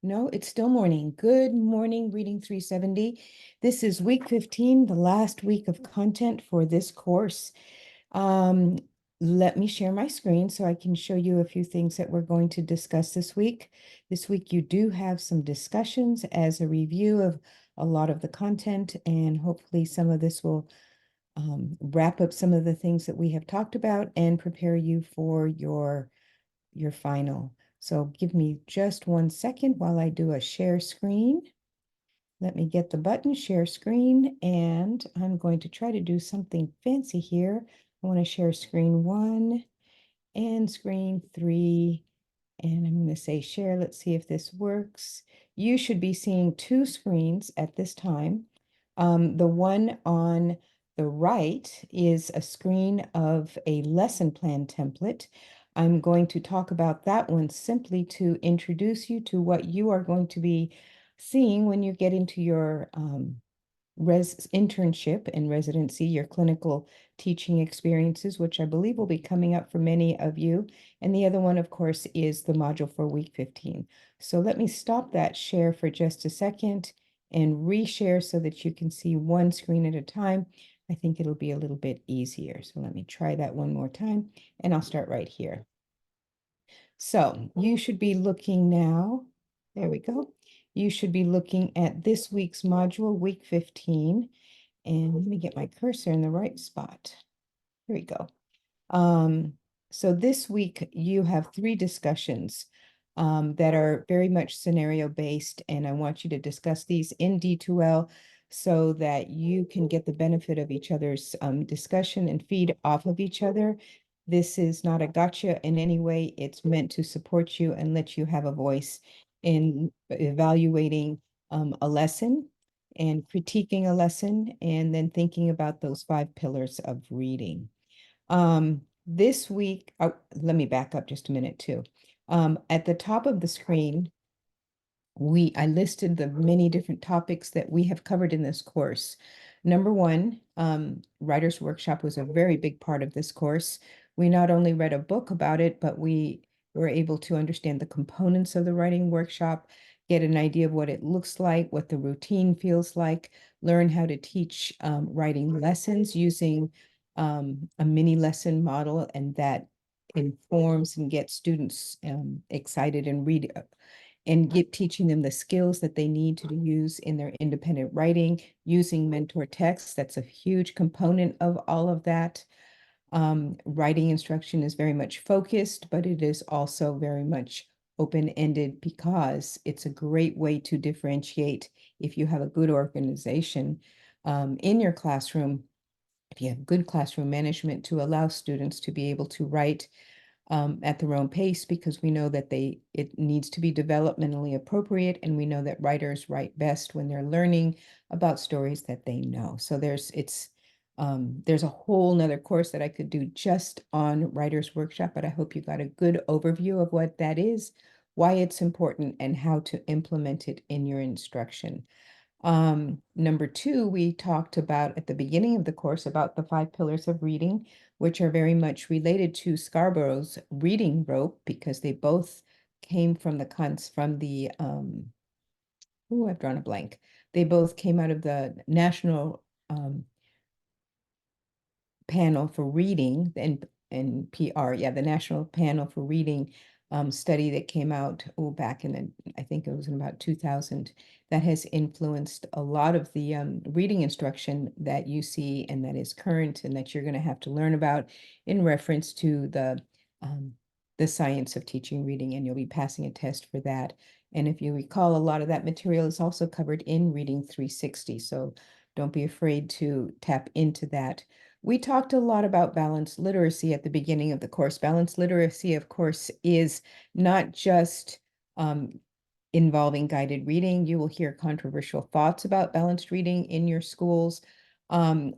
No, it's still morning. Good morning, Reading 370. This is week 15, the last week of content for this course. Um, Let me share my screen so I can show you a few things that we're going to discuss this week. This week, you do have some discussions as a review of a lot of the content, and hopefully some of this will wrap up some of the things that we have talked about and prepare you for your final. So give me just 1 second while I do a share screen. Let me get the button, share screen, and I'm going to try to do something fancy here. I want to share screen 1 and screen 3, and I'm going to say share. Let's see if this works. You should be seeing two screens at this time. The one on the right is a screen of a lesson plan template. I'm going to talk about that one simply to introduce you to what you are going to be seeing when you get into your internship and residency, your clinical teaching experiences, which I believe will be coming up for many of you. And the other one, of course, is the module for week 15. So let me stop that share for just a second and reshare so that you can see one screen at a time. I think it'll be a little bit easier. So let me try that one more time, and I'll start right here. So you should be looking now. There we go. You should be looking at this week's module, week 15. And let me get my cursor in the right spot. Here we go. So this week you have three discussions that are very much scenario based, and I want you to discuss these in D2L so that you can get the benefit of each other's discussion and feed off of each other. This is not a gotcha in any way. It's meant to support you and let you have a voice in evaluating a lesson and critiquing a lesson, and then thinking about those 5 pillars of reading. This week, let me back up just a minute too. At the top of the screen, I listed the many different topics that we have covered in this course. Number one, Writer's Workshop was a very big part of this course. We not only read a book about it, but we were able to understand the components of the writing workshop, get an idea of what it looks like, what the routine feels like, learn how to teach writing lessons using a mini lesson model, and that informs and gets students excited and read and teaching them the skills that they need to use in their independent writing, using mentor texts. That's a huge component of all of that. Writing instruction is very much focused, but it is also very much open-ended because it's a great way to differentiate if you have a good organization in your classroom, if you have good classroom management, to allow students to be able to write at their own pace, because we know that it needs to be developmentally appropriate, and we know that writers write best when they're learning about stories that they know. So there's a whole nother course that I could do just on Writer's Workshop, but I hope you got a good overview of what that is, why it's important, and how to implement it in your instruction. Number two, we talked about at the beginning of the course about the 5 pillars of reading, which are very much related to Scarborough's reading rope, because they both came from I've drawn a blank. They both came out of the National Panel for Reading and PR, yeah, the National Panel for Reading study that came out back I think it was in about 2000, that has influenced a lot of the reading instruction that you see and that is current and that you're going to have to learn about in reference to the science of teaching reading, and you'll be passing a test for that. And if you recall, a lot of that material is also covered in Reading 360, so don't be afraid to tap into that. We talked a lot about balanced literacy at the beginning of the course. Balanced literacy, of course, is not just involving guided reading. You will hear controversial thoughts about balanced reading in your schools. I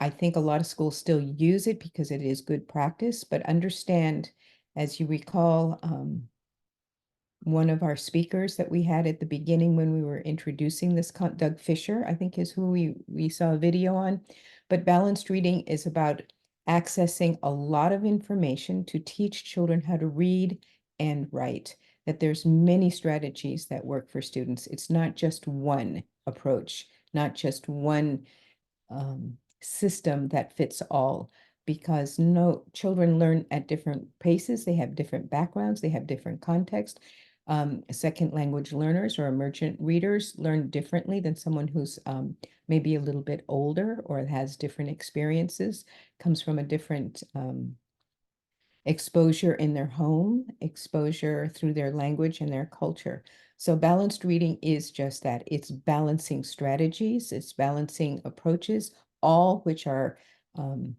think a lot of schools still use it because it is good practice, but understand, as you recall, one of our speakers that we had at the beginning when we were introducing this, Doug Fisher, I think is who we saw a video on. But balanced reading is about accessing a lot of information to teach children how to read and write. that there's many strategies that work for students. It's not just one approach, not just one system that fits all, because no children learn at different paces. They have different backgrounds, they have different context. Second language learners or emergent readers learn differently than someone who's maybe a little bit older or has different experiences, comes from a different exposure in their home, exposure through their language and their culture. So balanced reading is just that. It's balancing strategies, it's balancing approaches, all which are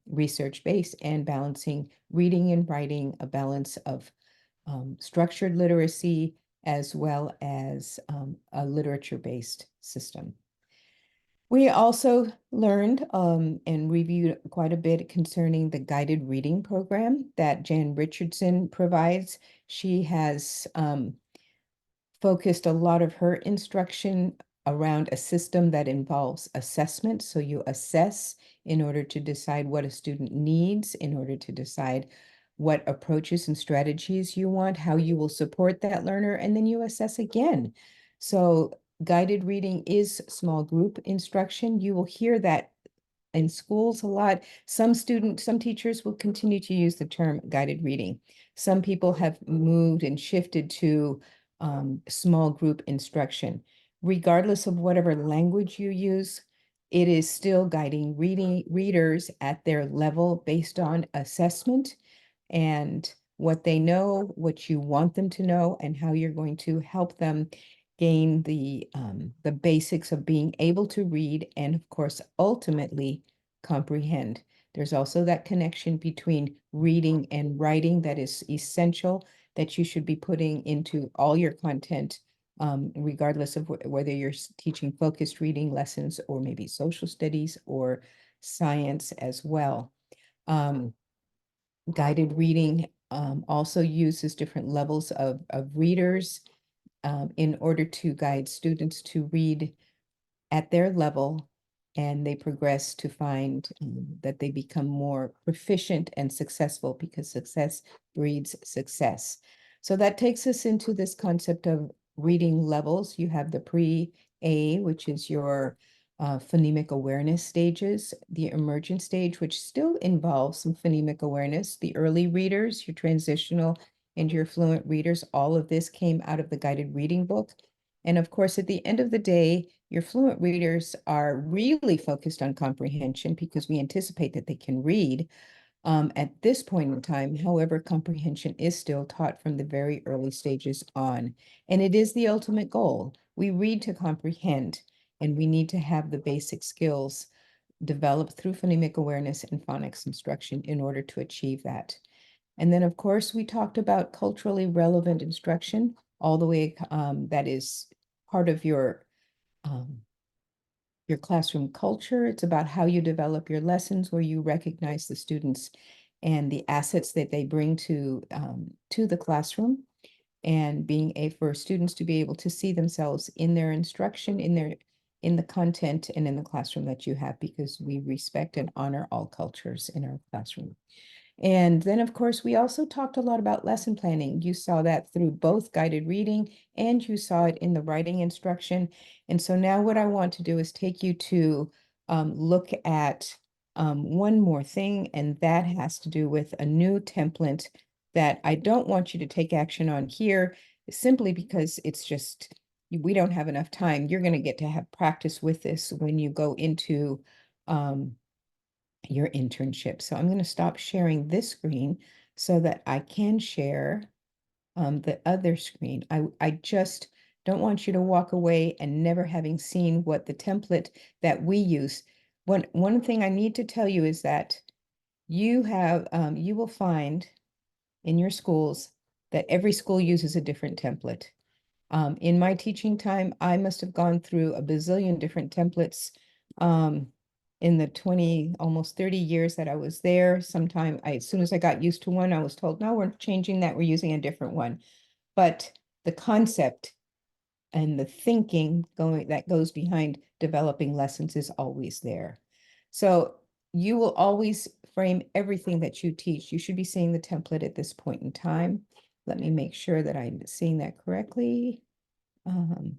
research-based, and balancing reading and writing, a balance of structured literacy as well as a literature-based system. We also learned and reviewed quite a bit concerning the guided reading program that Jan Richardson provides. She has focused a lot of her instruction around a system that involves assessment. So you assess in order to decide what a student needs, in order to decide what approaches and strategies you want, how you will support that learner, and then you assess again. So guided reading is small group instruction. You will hear that in schools a lot. Some teachers will continue to use the term guided reading. Some people have moved and shifted to small group instruction. Regardless of whatever language you use, it is still guiding readers at their level based on assessment and what they know, what you want them to know, and how you're going to help them gain the basics of being able to read and, of course, ultimately comprehend. There's also that connection between reading and writing that is essential, that you should be putting into all your content, regardless of whether you're teaching focused reading lessons or maybe social studies or science as well. Guided reading also uses different levels of readers in order to guide students to read at their level, and they progress to find that they become more proficient and successful, because success breeds success. So that takes us into this concept of reading levels. You have the pre-A, which is your phonemic awareness stages, the emergent stage, which still involves some phonemic awareness, the early readers, your transitional and your fluent readers. All of this came out of the guided reading book. And of course, at the end of the day, your fluent readers are really focused on comprehension because we anticipate that they can read at this point in time. However, comprehension is still taught from the very early stages on, and it is the ultimate goal. We read to comprehend, and we need to have the basic skills developed through phonemic awareness and phonics instruction in order to achieve that. And then, of course, we talked about culturally relevant instruction, all the way that is part of your classroom culture. It's about how you develop your lessons, where you recognize the students and the assets that they bring to the classroom, and being for students to be able to see themselves in their instruction, in the content and in the classroom that you have, because we respect and honor all cultures in our classroom. And then, of course, we also talked a lot about lesson planning. You saw that through both guided reading, and you saw it in the writing instruction. And so now what I want to do is take you to look at one more thing, and that has to do with a new template that I don't want you to take action on here, simply because it's just, we don't have enough time. You're going to get to have practice with this when you go into your internship. So I'm going to stop sharing this screen so that I can share the other screen. I just don't want you to walk away and never having seen what the template that we use. One thing I need to tell you is that you will find in your schools that every school uses a different template. In my teaching time, I must have gone through a bazillion different templates in the 20, almost 30 years that I was there. As soon as I got used to one, I was told, no, we're changing that, we're using a different one. But the concept and the thinking that goes behind developing lessons is always there. So you will always frame everything that you teach. You should be seeing the template at this point in time. Let me make sure that I'm seeing that correctly. Um,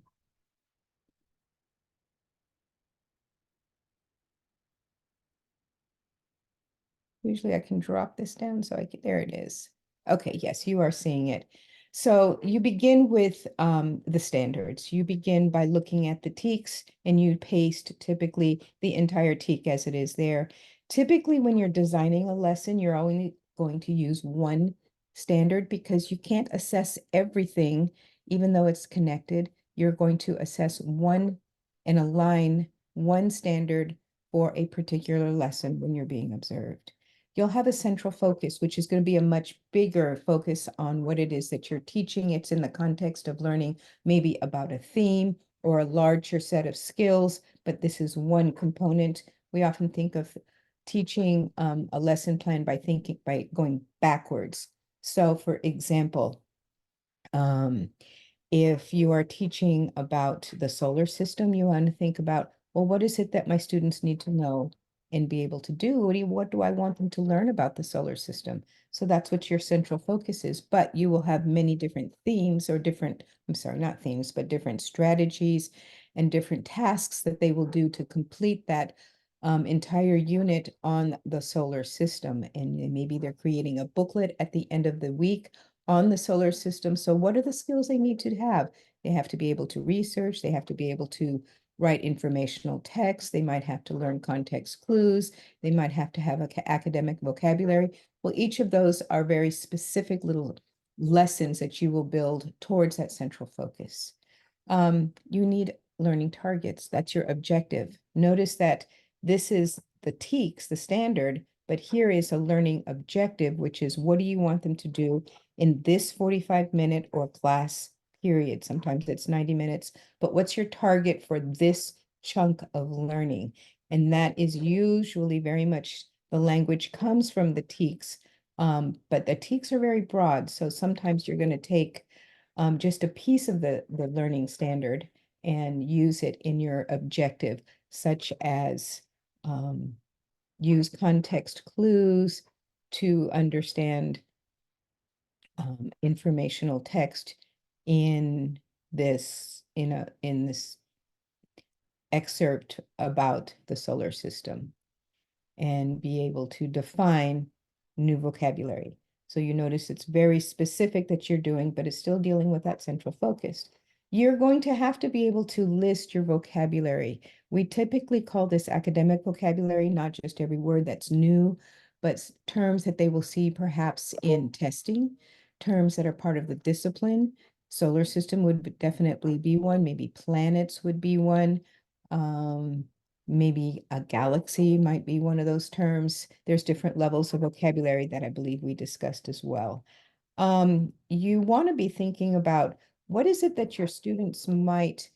Usually I can drop this down so I can, there it is. Okay, yes, you are seeing it. So you begin with the standards. You begin by looking at the teaks and you paste typically the entire teak as it is there. Typically, when you're designing a lesson, you're only going to use one standard because you can't assess everything, even though it's connected. You're going to assess one and align one standard for a particular lesson when you're being observed. You'll have a central focus, which is going to be a much bigger focus on what it is that you're teaching. It's in the context of learning maybe about a theme or a larger set of skills, but this is one component. We often think of teaching a lesson plan by going backwards. So for example, um, if you are teaching about the solar system, you want to think about, well, what is it that my students need to know and be able to do? What do I want them to learn about the solar system? So that's what your central focus is. But you will have many different themes or different, I'm sorry, not themes, but different strategies and different tasks that they will do to complete that entire unit on the solar system. And maybe they're creating a booklet at the end of the week on the solar system. So what are the skills they need to have? They have to be able to research, they have to be able to write informational text, they might have to learn context clues, they might have to have academic vocabulary. Well, each of those are very specific little lessons that you will build towards that central focus. You need learning targets. That's your objective. Notice that this is the TEKS, the standard, but here is a learning objective, which is what do you want them to do in this 45-minute or class period? Sometimes it's 90 minutes, but what's your target for this chunk of learning? And that is usually very much the language comes from the TEKS, but the TEKS are very broad. So sometimes you're going to take just a piece of the learning standard and use it in your objective, such as use context clues to understand informational text in this excerpt about the solar system and be able to define new vocabulary. So you notice it's very specific that you're doing, but it's still dealing with that central focus. You're going to have to be able to list your vocabulary. We typically call this academic vocabulary, not just every word that's new, but terms that they will see perhaps in testing, terms that are part of the discipline. Solar system would definitely be one, maybe planets would be one. Maybe a galaxy might be one of those terms. There's different levels of vocabulary that I believe we discussed as well. You want to be thinking about what is it that your students might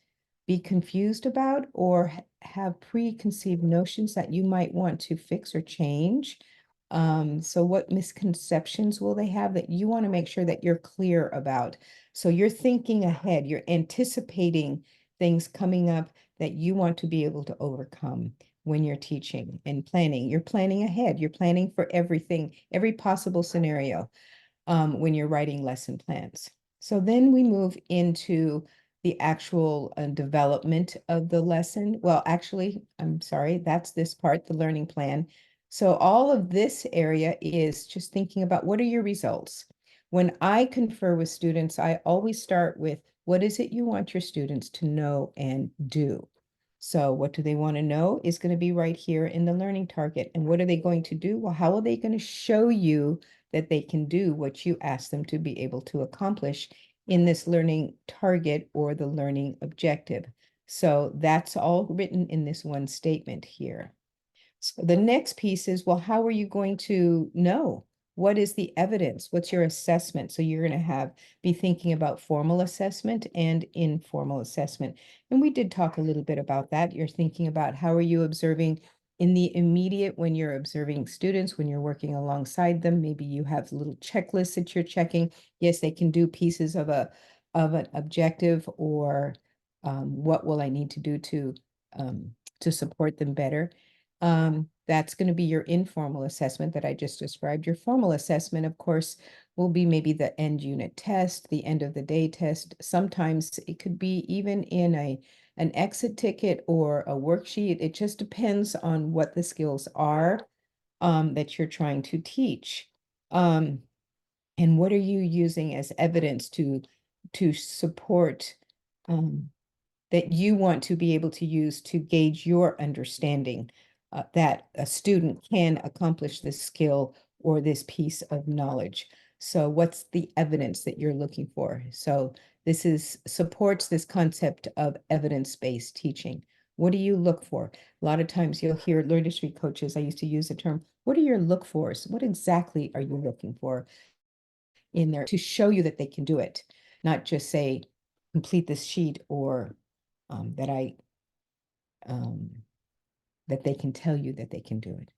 be confused about or have preconceived notions that you might want to fix or change. So what misconceptions will they have that you want to make sure that you're clear about? So you're thinking ahead, you're anticipating things coming up that you want to be able to overcome when you're teaching and planning. You're planning ahead, you're planning for everything, every possible scenario when you're writing lesson plans. So then we move into the actual development of the lesson. Well, actually, I'm sorry, that's this part, the learning plan. So all of this area is just thinking about what are your results? When I confer with students, I always start with what is it you want your students to know and do? So what do they want to know is going to be right here in the learning target. And what are they going to do? Well, how are they going to show you that they can do what you ask them to be able to accomplish in this learning target or the learning objective? So that's all written in this one statement here. So the next piece is, well, how are you going to know? What is the evidence? What's your assessment? So you're going to be thinking about formal assessment and informal assessment. And we did talk a little bit about that. You're thinking about how are you observing in the immediate when you're observing students, when you're working alongside them. Maybe you have little checklists that you're checking. Yes, they can do pieces of an objective, or what will I need to do to support them better? That's going to be your informal assessment that I just described. Your formal assessment, of course, will be maybe the end unit test, the end of the day test. Sometimes it could be even in an exit ticket or a worksheet. It just depends on what the skills are that you're trying to teach. And what are you using as evidence to support that you want to be able to use to gauge your understanding that a student can accomplish this skill or this piece of knowledge. So what's the evidence that you're looking for? So this supports this concept of evidence-based teaching. What do you look for? A lot of times you'll hear learning street coaches, I used to use the term, what are your look fors? What exactly are you looking for in there to show you that they can do it? Not just say, complete this sheet or that um, that they can tell you that they can do it.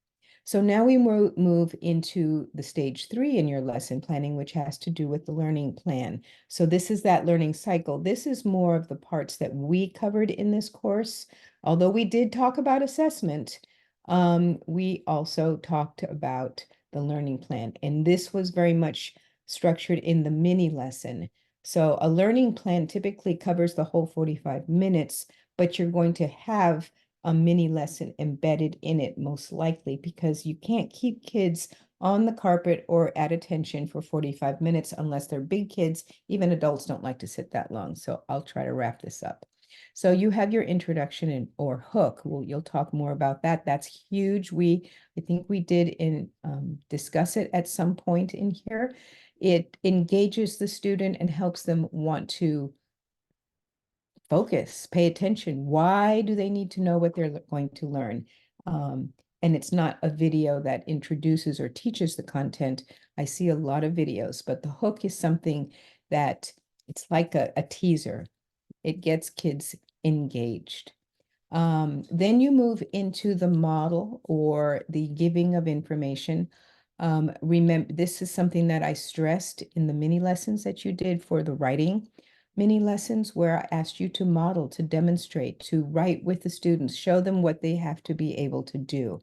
So now we move into the stage 3 in your lesson planning, which has to do with the learning plan. So this is that learning cycle. This is more of the parts that we covered in this course. Although we did talk about assessment, we also talked about the learning plan. And this was very much structured in the mini lesson. So a learning plan typically covers the whole 45 minutes, but you're going to have a mini lesson embedded in it, most likely, because you can't keep kids on the carpet or at attention for 45 minutes unless they're big kids. Even adults don't like to sit that long. So I'll try to wrap this up. So you have your introduction or hook. Well, you'll talk more about that. That's huge. I think we did discuss it at some point in here. It engages the student and helps them want to focus, pay attention. Why do they need to know what they're going to learn? And it's not a video that introduces or teaches the content. I see a lot of videos, but the hook is something that it's like a teaser. It gets kids engaged. Then you move into the model or the giving of information. Remember, this is something that I stressed in the mini lessons that you did for the writing mini lessons, where I asked you to model, to demonstrate, to write with the students, show them what they have to be able to do.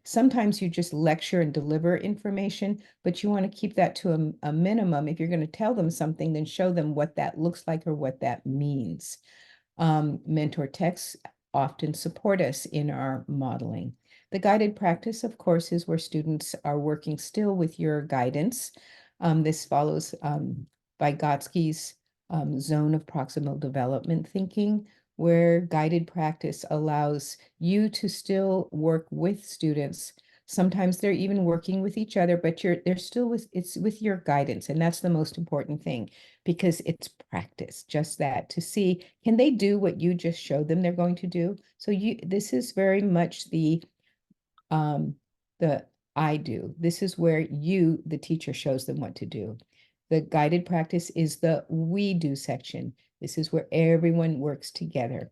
Sometimes you just lecture and deliver information, but you want to keep that to a minimum. If you're going to tell them something, then show them what that looks like or what that means. Mentor texts often support us in our modeling. The guided practice, of course, is where students are working still with your guidance. This follows Vygotsky's zone of proximal development thinking, where guided practice allows you to still work with students. Sometimes they're even working with each other, but they're still it's with your guidance. And that's the most important thing, because it's practice, just that, to see, can they do what you just showed them they're going to do? So this is very much the I do. This is where you, the teacher, shows them what to do. The guided practice is the we do section. This is where everyone works together.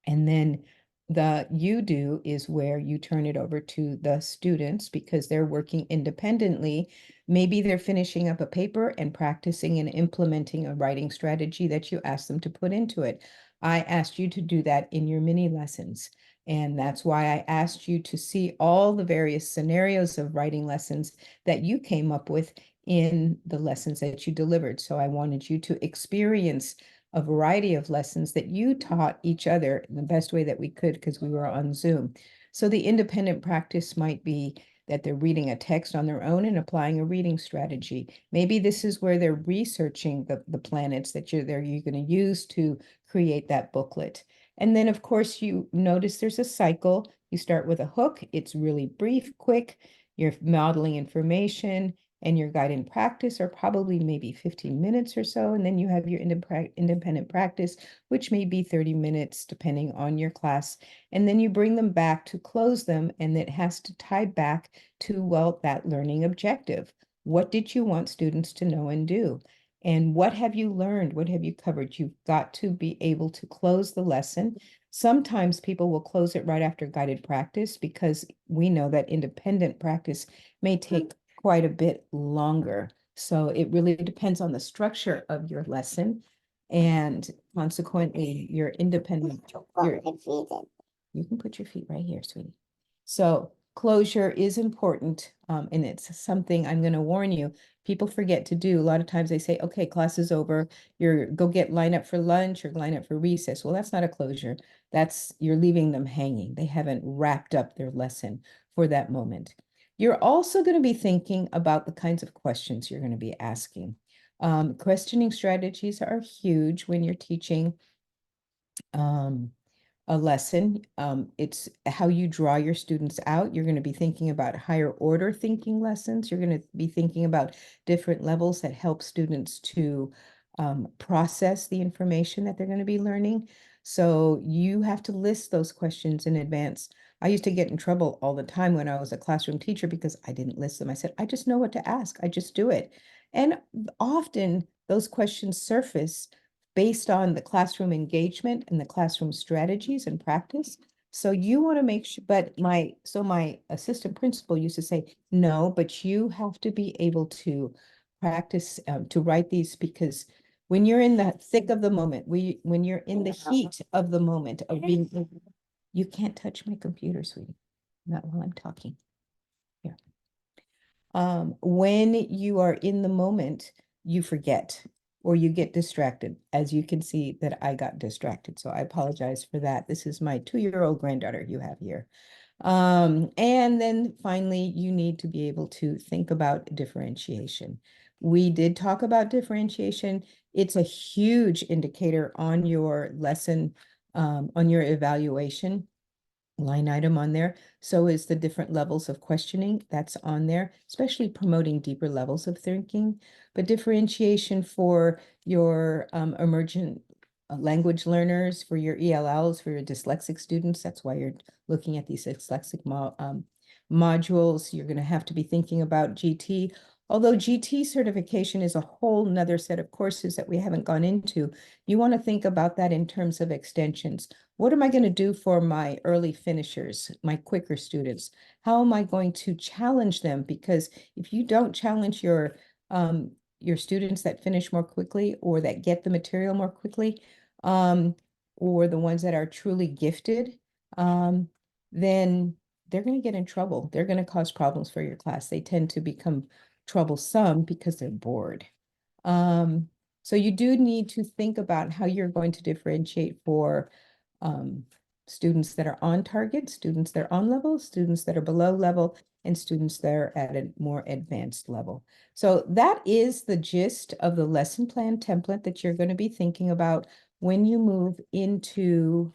And then the you do is where you turn it over to the students because they're working independently. Maybe they're finishing up a paper and practicing and implementing a writing strategy that you asked them to put into it. I asked you to do that in your mini lessons. And that's why I asked you to see all the various scenarios of writing lessons that you came up with in the lessons that you delivered. So I wanted you to experience a variety of lessons that you taught each other in the best way that we could because we were on Zoom. So the independent practice might be that they're reading a text on their own and applying a reading strategy. Maybe this is where they're researching the planets that you're going to use to create that booklet. And then, of course, you notice there's a cycle. You start with a hook. It's really brief, quick. You're modeling information, and your guided practice are probably maybe 15 minutes or so. And then you have your independent practice, which may be 30 minutes, depending on your class. And then you bring them back to close them, and it has to tie back to, well, that learning objective. What did you want students to know and do? And what have you learned? What have you covered? You've got to be able to close the lesson. Sometimes people will close it right after guided practice because we know that independent practice may take quite a bit longer. So it really depends on the structure of your lesson, and consequently your independent, you can put your feet right here, sweetie. So closure is important, and it's something I'm going to warn you. People forget to do. A lot of times they say, okay, class is over. Line up for lunch or line up for recess. Well, that's not a closure. You're leaving them hanging. They haven't wrapped up their lesson for that moment. You're also going to be thinking about the kinds of questions you're going to be asking. Questioning strategies are huge when you're teaching um, a lesson. It's how you draw your students out. You're going to be thinking about higher order thinking lessons. You're going to be thinking about different levels that help students to process the information that they're going to be learning. So you have to list those questions in advance. I used to get in trouble all the time when I was a classroom teacher because I didn't list them. I said, I just know what to ask. I just do it. And often those questions surface based on the classroom engagement and the classroom strategies and practice. So you want to make sure, but my assistant principal used to say, no, but you have to be able to practice to write these, because when you're in the thick of the moment, when you're in the heat of the moment of being, you can't touch my computer, sweetie, not while I'm talking. Here. When you are in the moment, you forget or you get distracted. As you can see that I got distracted. So I apologize for that. This is my 2-year-old granddaughter you have here. And then finally, you need to be able to think about differentiation. We did talk about differentiation. It's a huge indicator on your lesson, on your evaluation line item on there. So is the different levels of questioning that's on there, especially promoting deeper levels of thinking. But differentiation for your emergent language learners, for your ELLs, for your dyslexic students, that's why you're looking at these dyslexic modules. You're going to have to be thinking about GT. Although GT certification is a whole nother set of courses that we haven't gone into, you want to think about that in terms of extensions. What am I going to do for my early finishers, my quicker students? How am I going to challenge them? Because if you don't challenge your students that finish more quickly or that get the material more quickly, or the ones that are truly gifted, then they're going to get in trouble. They're going to cause problems for your class. They tend to become troublesome because they're bored. Um, so you do need to think about how you're going to differentiate for um, students that are on target, students that are on level, students that are below level, and students that are at a more advanced level. So that is the gist of the lesson plan template that you're going to be thinking about when you move into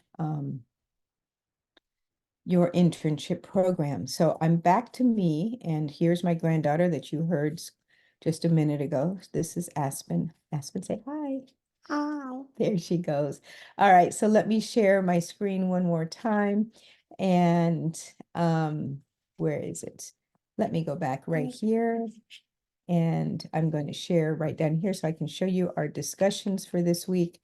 your internship program. So I'm back to me, and here's my granddaughter that you heard just a minute ago. This is Aspen. Aspen, say hi. Hi. There she goes. All right, so let me share my screen one more time. And where is it? Let me go back right here. And I'm going to share right down here so I can show you our discussions for this week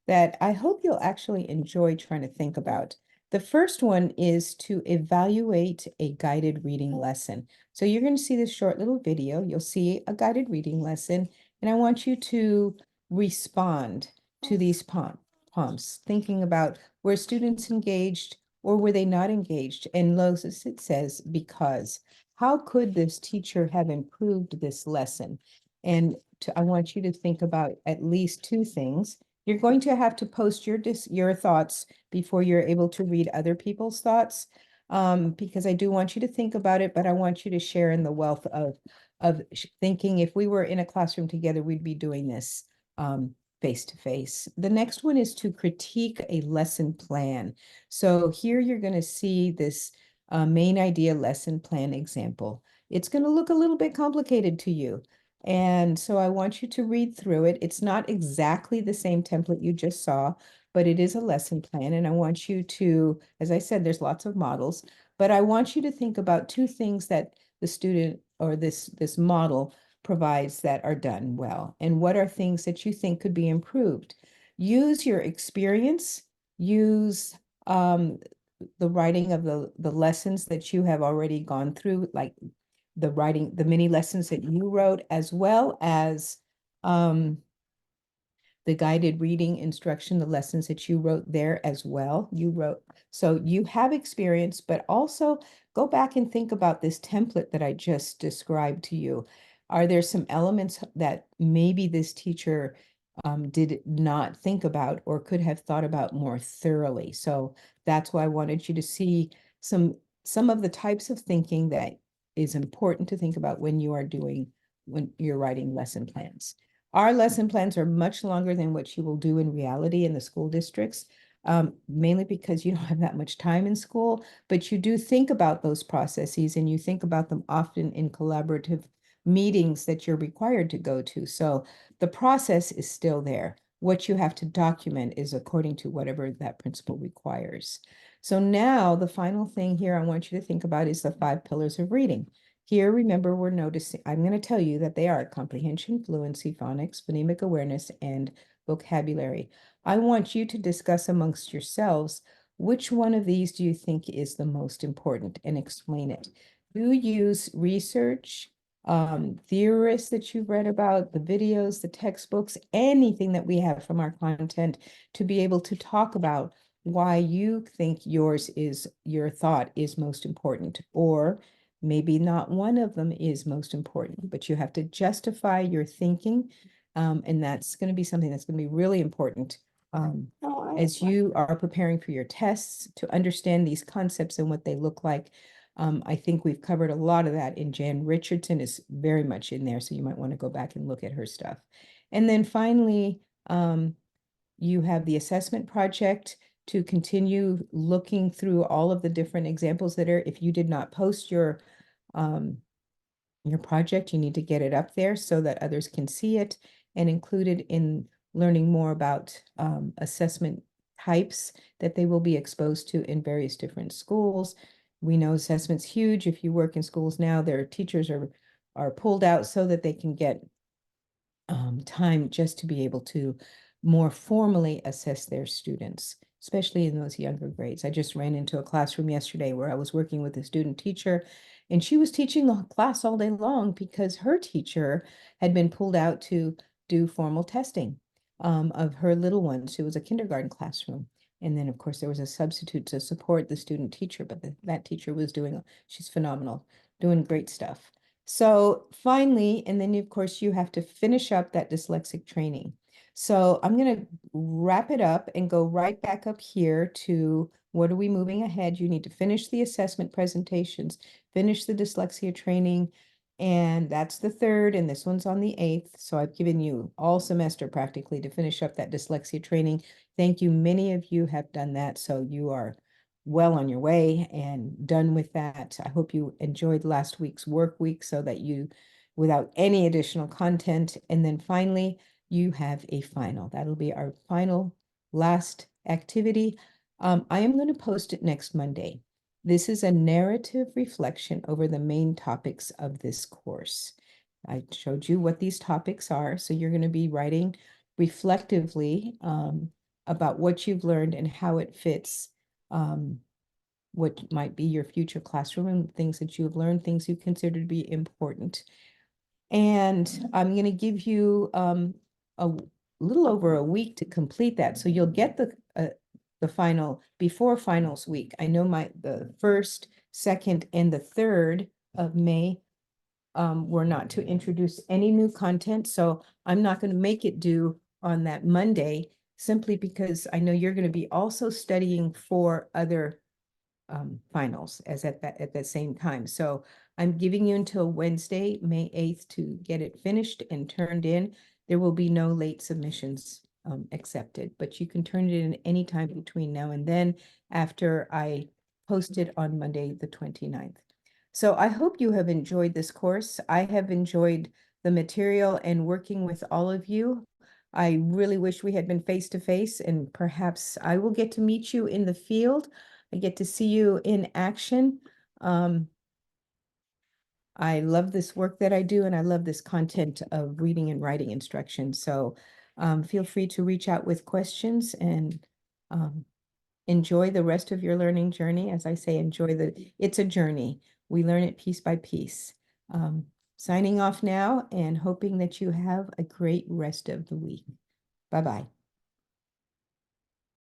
that I hope you'll actually enjoy trying to think about. The first one is to evaluate a guided reading lesson. So you're going to see this short little video. You'll see a guided reading lesson, and I want you to respond to these prompts, thinking about were students engaged or were they not engaged? And notice it says because. How could this teacher have improved this lesson? And I want you to think about at least two things. You're going to have to post your thoughts before you're able to read other people's thoughts, because I do want you to think about it, but I want you to share in the wealth of thinking. If we were in a classroom together, we'd be doing this face to face. The next one is to critique a lesson plan. So here you're going to see this main idea lesson plan example. It's going to look a little bit complicated to you. And so I want you to read through it. It's not exactly the same template you just saw, but it is a lesson plan. And I want you to, as I said, there's lots of models, but I want you to think about two things that the student or this model provides that are done well. And what are things that you think could be improved? Use your experience, use the writing of the lessons that you have already gone through, like the mini lessons that you wrote, as well as the guided reading instruction, the lessons that you wrote there as well. You wrote, so you have experience, but also go back and think about this template that I just described to you. Are there some elements that maybe this teacher did not think about or could have thought about more thoroughly? So that's why I wanted you to see some of the types of thinking that is important to think about when you're writing lesson plans. Our lesson plans are much longer than what you will do in reality in the school districts, mainly because you don't have that much time in school, but you do think about those processes and you think about them often in collaborative meetings that you're required to go to. So the process is still there. What you have to document is according to whatever that principal requires. So now the final thing here I want you to think about is the 5 pillars of reading. Here, remember, we're noticing, I'm going to tell you that they are comprehension, fluency, phonics, phonemic awareness, and vocabulary. I want you to discuss amongst yourselves which one of these do you think is the most important and explain it. Do use research, theorists that you've read about, the videos, the textbooks, anything that we have from our content to be able to talk about why you think your thought is most important, or maybe not one of them is most important, but you have to justify your thinking. And that's going to be something that's going to be really important as you are preparing for your tests to understand these concepts and what they look like. I think we've covered a lot of that, and Jan Richardson is very much in there, so you might want to go back and look at her stuff. And then finally, you have the assessment project to continue looking through all of the different examples that are, if you did not post your project, you need to get it up there so that others can see it and included in learning more about assessment types that they will be exposed to in various different schools. We know assessment's huge. If you work in schools now, their teachers are pulled out so that they can get time just to be able to more formally assess their students, especially in those younger grades. I just ran into a classroom yesterday where I was working with a student teacher, and she was teaching the class all day long because her teacher had been pulled out to do formal testing of her little ones. It was a kindergarten classroom. And then, of course, there was a substitute to support the student teacher, but that teacher was she's phenomenal, doing great stuff. So finally, and then of course you have to finish up that dyslexic training. So I'm going to wrap it up and go right back up here to what are we moving ahead? You need to finish the assessment presentations, finish the dyslexia training, and that's the 3rd, and this one's on the 8th. So I've given you all semester practically to finish up that dyslexia training. Thank you. Many of you have done that, so you are well on your way and done with that. I hope you enjoyed last week's work week so that you, without any additional content. And then finally, you have a final. That'll be our final last activity. I am going to post it next Monday. This is a narrative reflection over the main topics of this course. I showed you what these topics are, so you're going to be writing reflectively about what you've learned and how it fits what might be your future classroom and things that you have learned, things you consider to be important. And I'm going to give you a little over a week to complete that. So you'll get the final before finals week. I know the 1st, 2nd, and the 3rd of May were not to introduce any new content. So I'm not going to make it due on that Monday, simply because I know you're going to be also studying for other finals at the same time. So I'm giving you until Wednesday, May 8th to get it finished and turned in. There will be no late submissions accepted, but you can turn it in any time between now and then after I post it on Monday, the 29th. So I hope you have enjoyed this course. I have enjoyed the material and working with all of you. I really wish we had been face to face, and perhaps I will get to meet you in the field. I get to see you in action. I love this work that I do, and I love this content of reading and writing instruction. So feel free to reach out with questions, and enjoy the rest of your learning journey. As I say, it's a journey. We learn it piece by piece. Signing off now and hoping that you have a great rest of the week. Bye-bye.